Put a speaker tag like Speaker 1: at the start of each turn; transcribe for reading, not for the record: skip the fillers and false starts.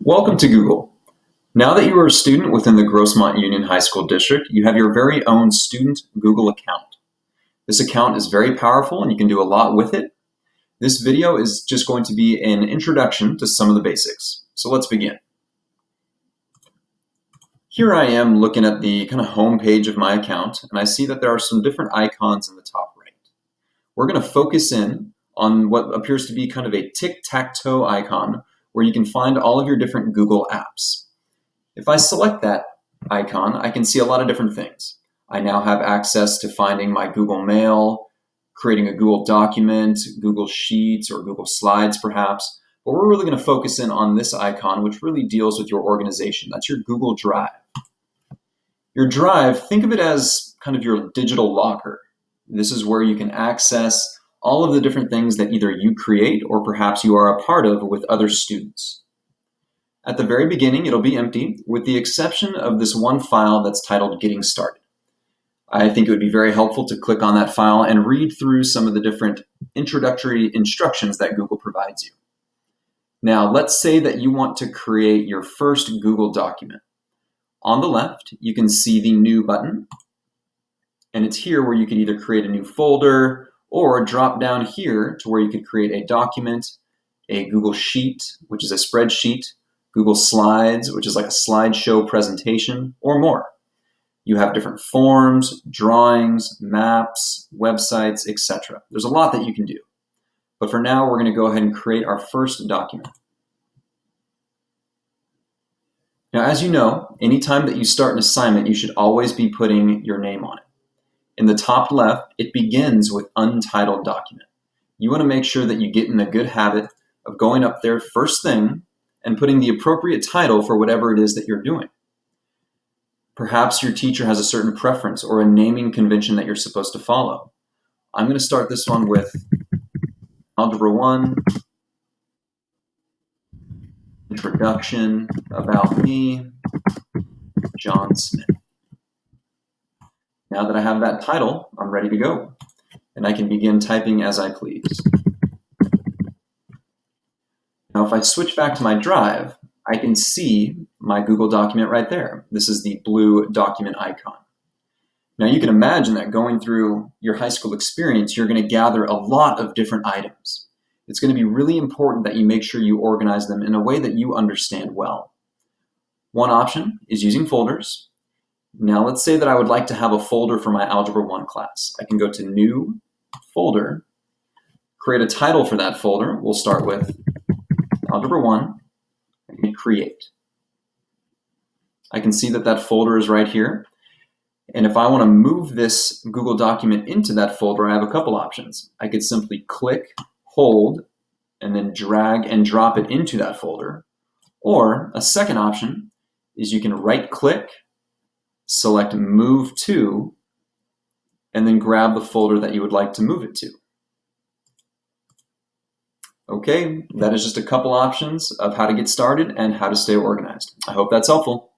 Speaker 1: Welcome to Google. Now that you are a student within the Grossmont Union High School District, you have your very own student Google account. This account is very powerful and you can do a lot with it. This video is just going to be an introduction to some of the basics. So let's begin. Here I am looking at the kind of home page of my account, and I see that there are some different icons in the top right. We're going to focus in on what appears to be kind of a tic-tac-toe icon where you can find all of your different Google apps. If I select that icon, I can see a lot of different things. I now have access to finding my Google Mail, creating a Google document, Google Sheets, or Google Slides perhaps. But we're really going to focus in on this icon, which really deals with your organization. That's your Google Drive. Your Drive, think of it as kind of your digital locker. This is where you can access all of the different things that either you create or perhaps you are a part of with other students. At the very beginning, it'll be empty, with the exception of this one file that's titled Getting Started. I think it would be very helpful to click on that file and read through some of the different introductory instructions that Google provides you. Now, let's say that you want to create your first Google document. On the left, you can see the New button, and it's here where you can either create a new folder or drop down here to where you could create a document, a Google Sheet, which is a spreadsheet, Google Slides, which is like a slideshow presentation, or more. You have different forms, drawings, maps, websites, etc. There's a lot that you can do. But for now, we're going to go ahead and create our first document. Now, as you know, anytime that you start an assignment, you should always be putting your name on it. In the top left, it begins with Untitled Document. You want to make sure that you get in the good habit of going up there first thing and putting the appropriate title for whatever it is that you're doing. Perhaps your teacher has a certain preference or a naming convention that you're supposed to follow. I'm going to start this one with Algebra 1, Introduction, About Me, John Smith. Now that I have that title, I'm ready to go, and I can begin typing as I please. Now, if I switch back to my Drive, I can see my Google document right there. This is the blue document icon. Now, you can imagine that going through your high school experience, you're going to gather a lot of different items. It's going to be really important that you make sure you organize them in a way that you understand well. One option is using folders. Now, let's say that I would like to have a folder for my Algebra 1 class. I can go to New, Folder, create a title for that folder. We'll start with Algebra 1, and hit Create. I can see that that folder is right here. And if I want to move this Google document into that folder, I have a couple options. I could simply click, hold, and then drag and drop it into that folder. Or a second option is you can right-click, select Move To, and then grab the folder that you would like to move it to. Okay, that is just a couple options of how to get started and how to stay organized. I hope that's helpful.